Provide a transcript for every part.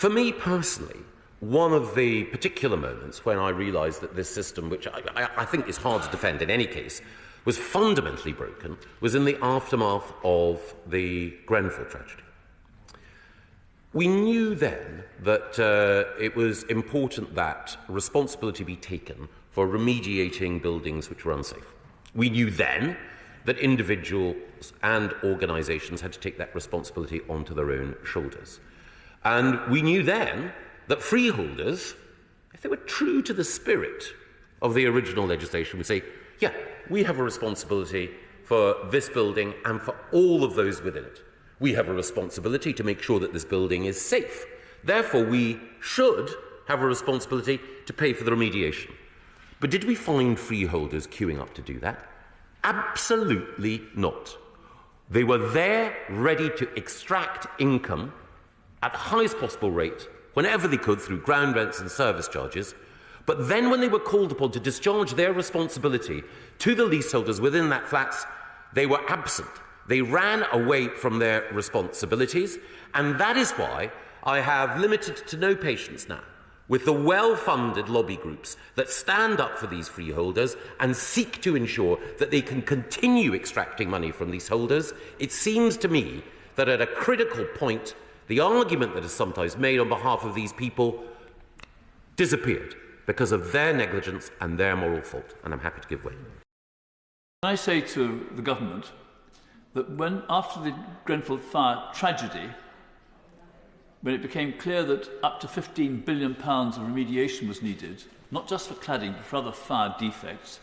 For me personally, one of the particular moments when I realised that this system, which I think is hard to defend in any case, was fundamentally broken, was in the aftermath of the Grenfell tragedy. We knew then that it was important that responsibility be taken for remediating buildings which were unsafe. We knew then that individuals and organisations had to take that responsibility onto their own shoulders. And we knew then that freeholders, if they were true to the spirit of the original legislation, would say, yeah, we have a responsibility for this building and for all of those within it. We have a responsibility to make sure that this building is safe. Therefore, we should have a responsibility to pay for the remediation. But did we find freeholders queuing up to do that? Absolutely not. They were there ready to extract income at the highest possible rate whenever they could through ground rents and service charges. But then when they were called upon to discharge their responsibility to the leaseholders within that flats, they were absent. They ran away from their responsibilities, and that is why I have limited to no patience now with the well-funded lobby groups that stand up for these freeholders and seek to ensure that they can continue extracting money from leaseholders. It seems to me that at a critical point, the argument that is sometimes made on behalf of these people disappeared because of their negligence and their moral fault, and I'm happy to give way. I say to the government that after the Grenfell fire tragedy, when it became clear that up to £15 billion of remediation was needed, not just for cladding but for other fire defects,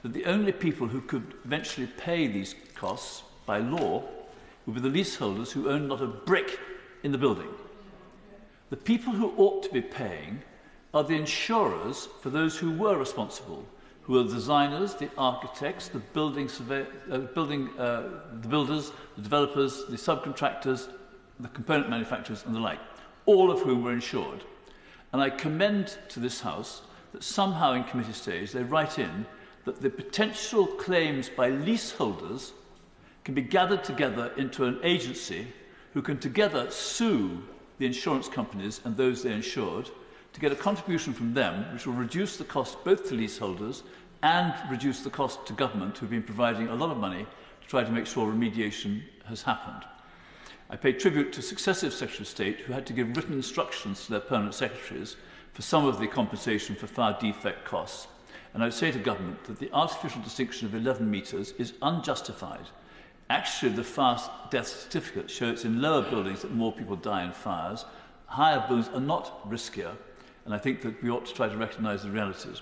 that the only people who could eventually pay these costs by law would be the leaseholders who owned not a brick in the building. The people who ought to be paying are the insurers for those who were responsible, who are the designers, the architects, the building the builders, the developers, the subcontractors, the component manufacturers and the like, all of whom were insured. And I commend to this House that somehow in committee stage they write in that the potential claims by leaseholders can be gathered together into an agency who can together sue the insurance companies and those they insured to get a contribution from them which will reduce the cost both to leaseholders and reduce the cost to government, who have been providing a lot of money to try to make sure remediation has happened. I pay tribute to successive Secretaries of State who had to give written instructions to their permanent secretaries for some of the compensation for fire defect costs. And I would say to government that the artificial distinction of 11 metres is unjustified. Actually, the fire death certificates show it's in lower buildings that more people die in fires. Higher buildings are not riskier, and I think that we ought to try to recognise the realities.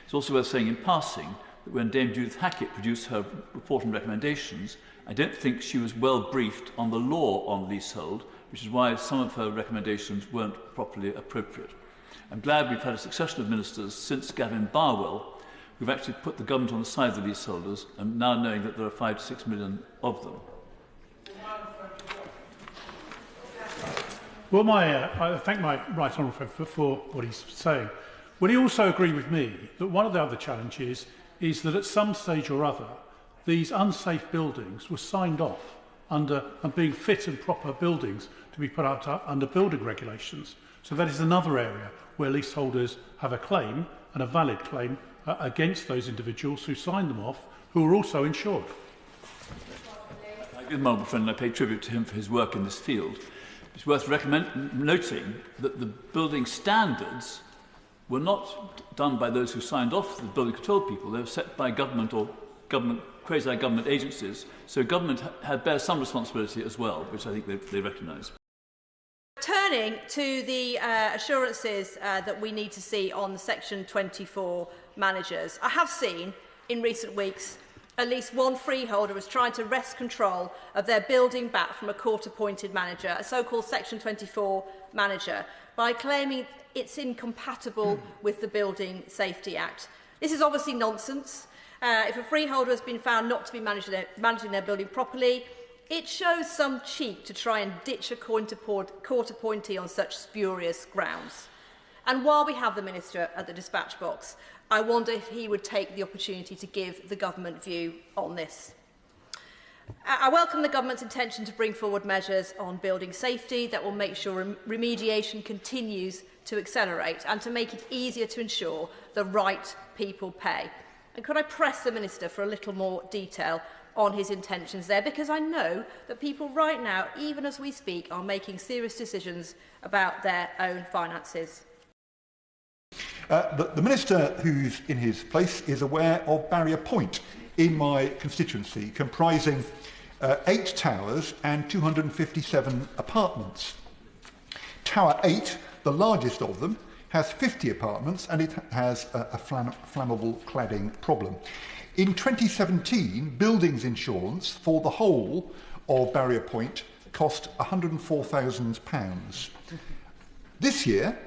It's also worth saying in passing that when Dame Judith Hackett produced her report and recommendations, I don't think she was well briefed on the law on leasehold, which is why some of her recommendations weren't properly appropriate. I'm glad we've had a succession of ministers since Gavin Barwell who've actually put the government on the side of the leaseholders, and now knowing that there are 5 to 6 million of them. Well, I thank my right honourable friend for what he's saying. Will he also agree with me that one of the other challenges is that at some stage or other, these unsafe buildings were signed off under and being fit and proper buildings to be put up under building regulations? So that is another area where leaseholders have a claim, and a valid claim, against those individuals who signed them off, who are also insured. My good honourable friend, and I pay tribute to him for his work in this field. It's worth noting that the building standards were not done by those who signed off the building control people. They were set by government or quasi-government agencies. So government bears some responsibility as well, which I think they recognise. Turning to the assurances that we need to see on Section 24 managers, I have seen in recent weeks at least one freeholder is trying to wrest control of their building back from a court-appointed manager, a so-called Section 24 manager, by claiming it's incompatible with the Building Safety Act. This is obviously nonsense. If a freeholder has been found not to be managing their building properly, it shows some cheek to try and ditch a court appointee on such spurious grounds. And while we have the Minister at the dispatch box, I wonder if he would take the opportunity to give the government view on this. I welcome the government's intention to bring forward measures on building safety that will make sure remediation continues to accelerate and to make it easier to ensure the right people pay. And could I press the Minister for a little more detail on his intentions there, because I know that people right now, even as we speak, are making serious decisions about their own finances. The Minister who's in his place is aware of Barrier Point in my constituency, comprising 8 towers and 257 apartments. Tower 8, the largest of them, has 50 apartments and it has a flammable cladding problem. In 2017, buildings insurance for the whole of Barrier Point cost £104,000. This year,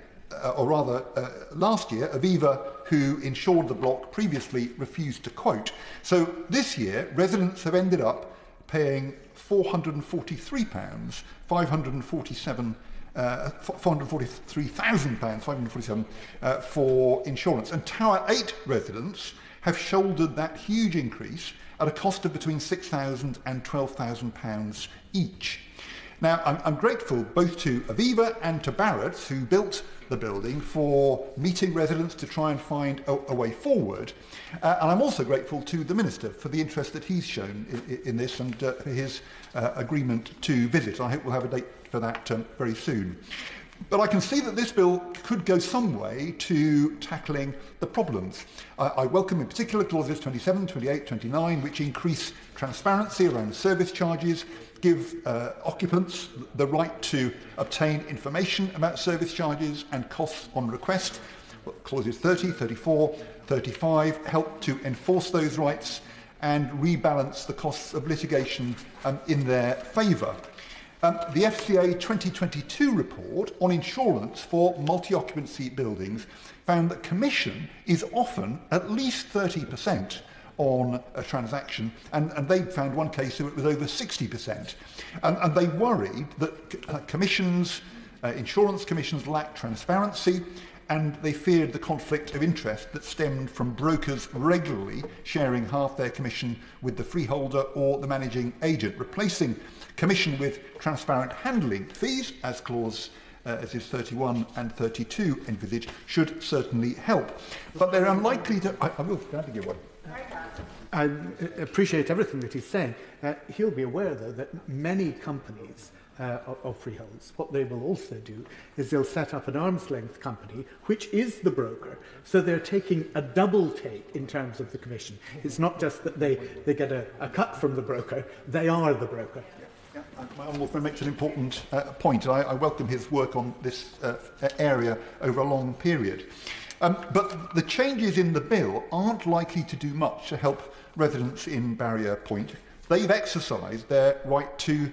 or rather last year, Aviva, who insured the block, previously refused to quote. So this year, residents have ended up paying £443,547 £443,547 for insurance. And Tower 8 residents have shouldered that huge increase at a cost of between £6,000 and £12,000 each. Now, I'm grateful both to Aviva and to Barratt, who built the building, for meeting residents to try and find a way forward. And I'm also grateful to the Minister for the interest that he's shown in this and for his agreement to visit. I hope we'll have a date for that very soon. But I can see that this bill could go some way to tackling the problems. I welcome in particular clauses 27, 28, 29, which increase transparency around service charges, give occupants the right to obtain information about service charges and costs on request. Clauses 30, 34, 35 help to enforce those rights and rebalance the costs of litigation in their favour. The FCA 2022 report on insurance for multi-occupancy buildings found that commission is often at least 30% on a transaction, and they found one case where it was over 60%. And they worried that insurance commissions lack transparency, and they feared the conflict of interest that stemmed from brokers regularly sharing half their commission with the freeholder or the managing agent. Replacing commission with transparent handling fees, as clause as is 31 and 32 envisage, should certainly help. But they're unlikely to... I will grab you one. I appreciate everything that he's saying. He'll be aware, though, that many companies of freeholds, what they will also do is they'll set up an arm's length company, which is the broker. So they're taking a double take in terms of the commission. It's not just that they get a cut from the broker, they are the broker. My honourable friend makes an important point, and I welcome his work on this area over a long period. But the changes in the bill aren't likely to do much to help residents in Barrier Point. They've exercised their right to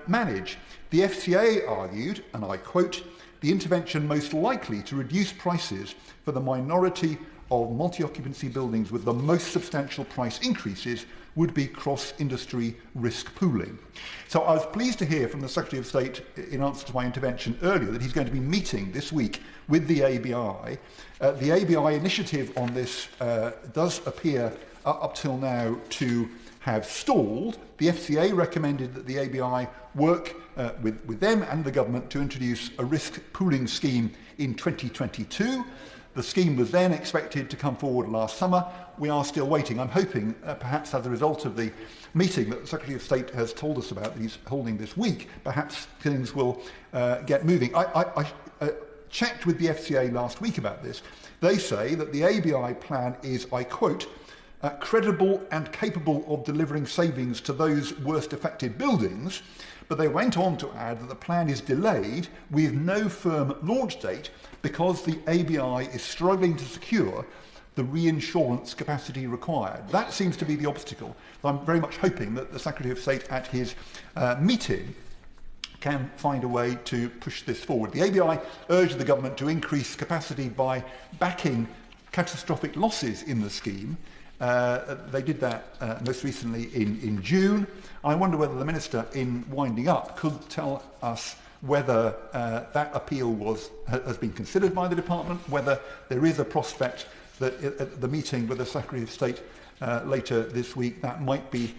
manage. The FCA argued, and I quote, "The intervention most likely to reduce prices for the minority of multi-occupancy buildings with the most substantial price increases would be cross-industry risk pooling." So I was pleased to hear from the Secretary of State in answer to my intervention earlier that he's going to be meeting this week with the ABI. The ABI initiative on this does appear up till now to have stalled. The FCA recommended that the ABI work with them and the government to introduce a risk pooling scheme in 2022. The scheme was then expected to come forward last summer. We are still waiting. I'm hoping, perhaps as a result of the meeting that the Secretary of State has told us about that he's holding this week, perhaps things will get moving. I checked with the FCA last week about this. They say that the ABI plan is, I quote, credible and capable of delivering savings to those worst affected buildings, but they went on to add that the plan is delayed with no firm launch date because the ABI is struggling to secure the reinsurance capacity required. That seems to be the obstacle. I'm very much hoping that the Secretary of State at his meeting can find a way to push this forward. The ABI urged the government to increase capacity by backing catastrophic losses in the scheme. They did that most recently in June. I wonder whether the Minister, in winding up, could tell us whether that appeal has been considered by the Department, whether there is a prospect that at the meeting with the Secretary of State later this week that might be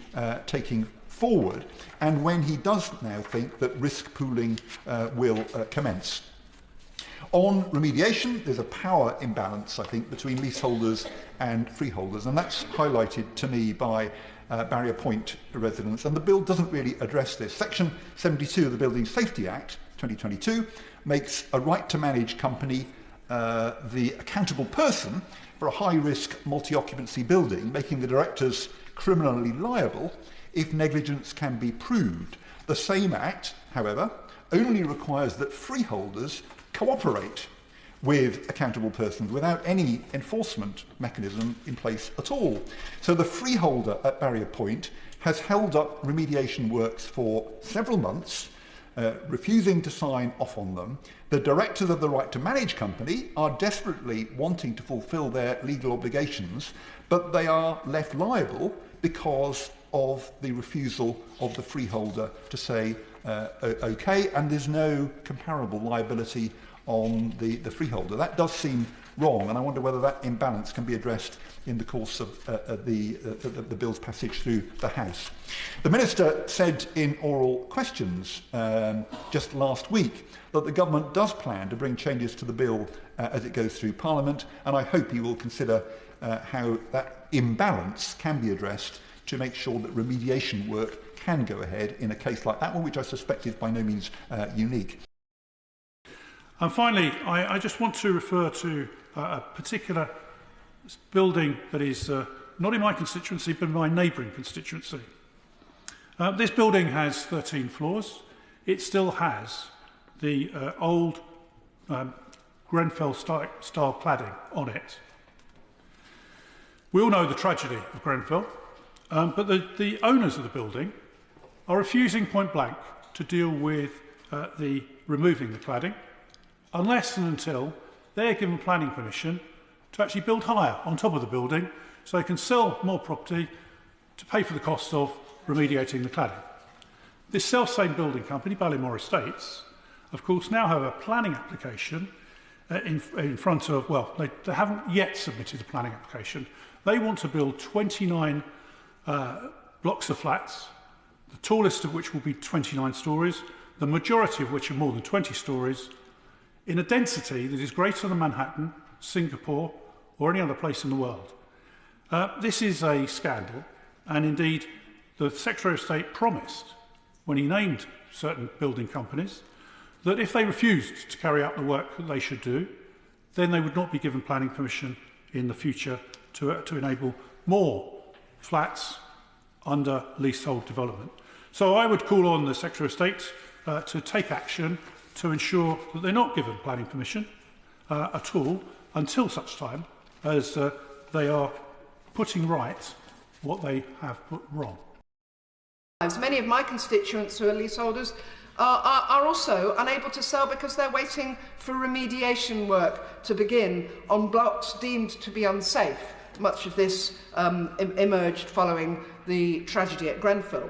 taking forward, and when he does now think that risk pooling will commence. On remediation, there's a power imbalance, I think, between leaseholders and freeholders, and that's highlighted to me by Barrier Point residents, and the bill doesn't really address this. Section 72 of the Building Safety Act 2022 makes a right to manage company the accountable person for a high-risk multi-occupancy building, making the directors criminally liable if negligence can be proved. The same Act, however, only requires that freeholders cooperate with accountable persons without any enforcement mechanism in place at all. So the freeholder at Barrier Point has held up remediation works for several months, refusing to sign off on them. The directors of the right to manage company are desperately wanting to fulfil their legal obligations, but they are left liable because of the refusal of the freeholder to say okay, and there's no comparable liability on the freeholder. That does seem wrong, and I wonder whether that imbalance can be addressed in the course of the bill's passage through the House. The Minister said in oral questions just last week that the government does plan to bring changes to the bill as it goes through Parliament, and I hope he will consider how that imbalance can be addressed to make sure that remediation work can go ahead in a case like that one, which I suspect is by no means unique. And finally, I just want to refer to a particular building that is not in my constituency, but in my neighbouring constituency. This building has 13 floors. It still has the old Grenfell style cladding on it. We all know the tragedy of Grenfell, but the owners of the building are refusing point blank to deal with removing the cladding unless and until they're given planning permission to actually build higher on top of the building so they can sell more property to pay for the cost of remediating the cladding. This self-same building company, Ballymore Estates, of course now have a planning application in front of, well, they haven't yet submitted the planning application. They want to build 29 blocks of flats, the tallest of which will be 29 stories, the majority of which are more than 20 stories, in a density that is greater than Manhattan, Singapore, or any other place in the world. This is a scandal, and indeed the Secretary of State promised, when he named certain building companies, that if they refused to carry out the work that they should do, then they would not be given planning permission in the future to enable more flats under leasehold development. So I would call on the Secretary of State to take action to ensure that they're not given planning permission at all until such time as they are putting right what they have put wrong. Many of my constituents who are leaseholders are also unable to sell because they're waiting for remediation work to begin on blocks deemed to be unsafe. Much of this emerged following the tragedy at Grenfell.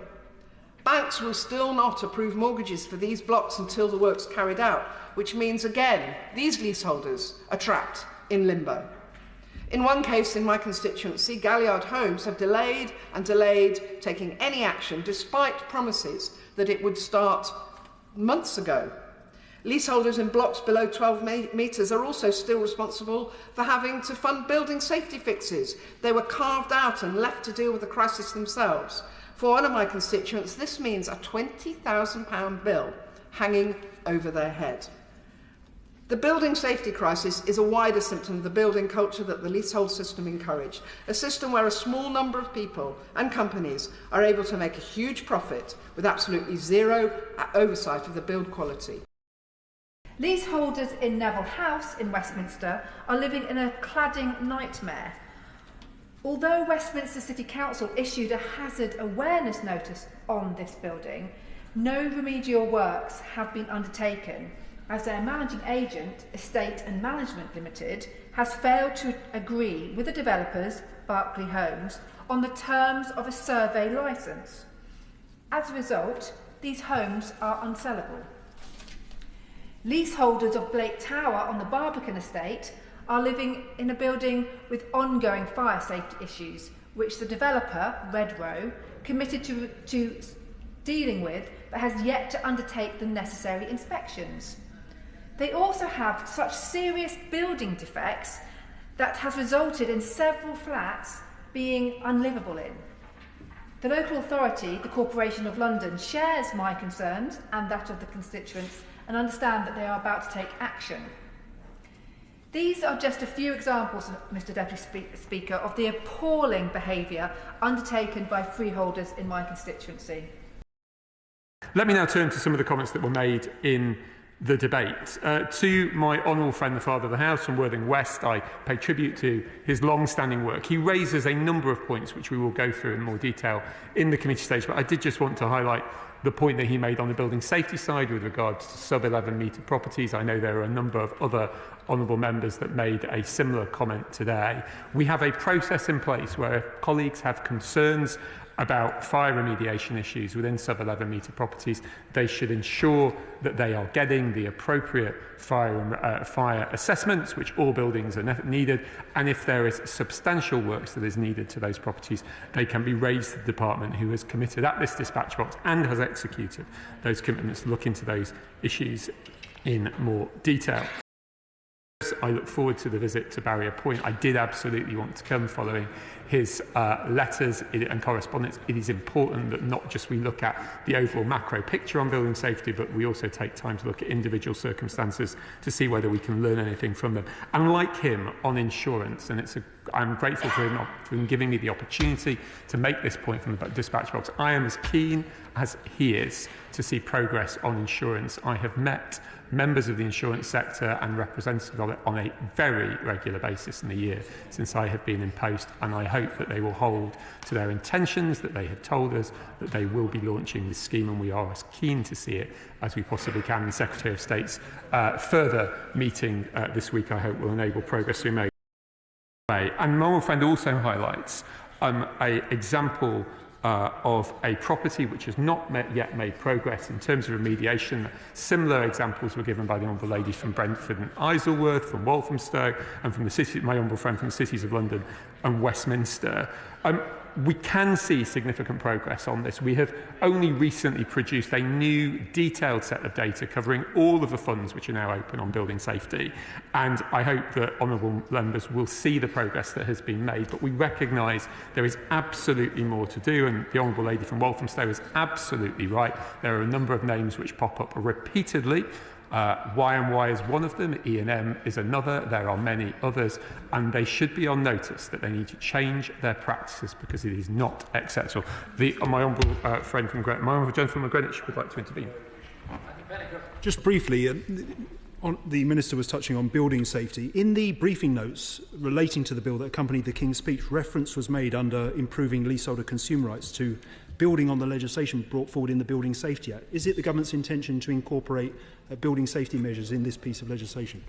Banks will still not approve mortgages for these blocks until the work's carried out, which means, again, these leaseholders are trapped in limbo. In one case in my constituency, Galliard Homes have delayed and delayed taking any action despite promises that it would start months ago. Leaseholders in blocks below 12 metres are also still responsible for having to fund building safety fixes. They were carved out and left to deal with the crisis themselves. For one of my constituents, this means a £20,000 bill hanging over their head. The building safety crisis is a wider symptom of the building culture that the leasehold system encouraged, a system where a small number of people and companies are able to make a huge profit with absolutely zero oversight of the build quality. Leaseholders in Neville House in Westminster are living in a cladding nightmare. Although Westminster City Council issued a hazard awareness notice on this building, no remedial works have been undertaken as their managing agent, Estate and Management Limited, has failed to agree with the developers, Berkeley Homes, on the terms of a survey licence. As a result, these homes are unsellable. Leaseholders of Blake Tower on the Barbican estate are living in a building with ongoing fire safety issues, which the developer, Redrow, committed to dealing with, but has yet to undertake the necessary inspections. They also have such serious building defects that has resulted in several flats being unlivable in. The local authority, the Corporation of London, shares my concerns and that of the constituents and understand that they are about to take action. These are just a few examples, Mr Deputy Speaker, of the appalling behaviour undertaken by freeholders in my constituency. Let me now turn to some of the comments that were made in the debate. To my honourable friend, the Father of the House from Worthing West, I pay tribute to his long-standing work. He raises a number of points which we will go through in more detail in the committee stage, but I did just want to highlight the point that he made on the building safety side with regards to sub-11 metre properties. I know there are a number of other honourable members that made a similar comment today. We have a process in place where if colleagues have concerns about fire remediation issues within sub-11 metre properties, they should ensure that they are getting the appropriate fire assessments, which all buildings are needed, and if there is substantial works that is needed to those properties, they can be raised to the department who has committed at this dispatch box and has executed those commitments to look into those issues in more detail. I look forward to the visit to Barrier Point. I did absolutely want to come following his letters and correspondence. It is important that not just we look at the overall macro picture on building safety, but we also take time to look at individual circumstances to see whether we can learn anything from them. And like him on insurance, and I'm grateful for him giving me the opportunity to make this point from the dispatch box. I am as keen as he is to see progress on insurance. I have met members of the insurance sector and representatives of it on a very regular basis in the year since I have been in post, and I hope that they will hold to their intentions, that they have told us that they will be launching this scheme, and we are as keen to see it as we possibly can. The Secretary of State's further meeting this week, I hope, will enable progress to be made. And my friend also highlights an example of a property which has not yet made progress in terms of remediation. Similar examples were given by the Honourable Ladies from Brentford and Isleworth, from Walthamstow, and from my honourable friend from the cities of London and Westminster. We can see significant progress on this. We have only recently produced a new detailed set of data covering all of the funds which are now open on building safety, and I hope that honourable members will see the progress that has been made, but we recognise there is absolutely more to do, and the Honourable Lady from Walthamstow is absolutely right. There are a number of names which pop up repeatedly. Y&Y is one of them, E&M is another, there are many others, and they should be on notice that they need to change their practices because it is not acceptable. My honourable friend from Greenwich, my honourable gentleman from Greenwich would like to intervene. Just briefly, the Minister was touching on building safety. In the briefing notes relating to the bill that accompanied the King's speech, reference was made under improving leaseholder consumer rights to building on the legislation brought forward in the Building Safety Act. Is it the government's intention to incorporate building safety measures in this piece of legislation?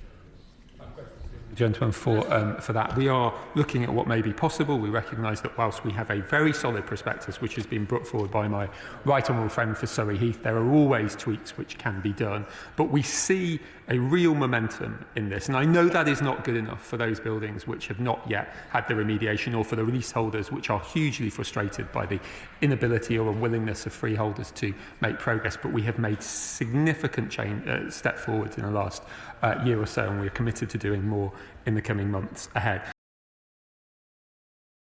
Gentleman, for that. We are looking at what may be possible. We recognise that whilst we have a very solid prospectus which has been brought forward by my right honourable friend for Surrey Heath, there are always tweaks which can be done. But we see a real momentum in this. And I know that is not good enough for those buildings which have not yet had the remediation, or for the leaseholders which are hugely frustrated by the inability or unwillingness of freeholders to make progress. But we have made significant step forward in the last year or so, and we are committed to doing more in the coming months ahead.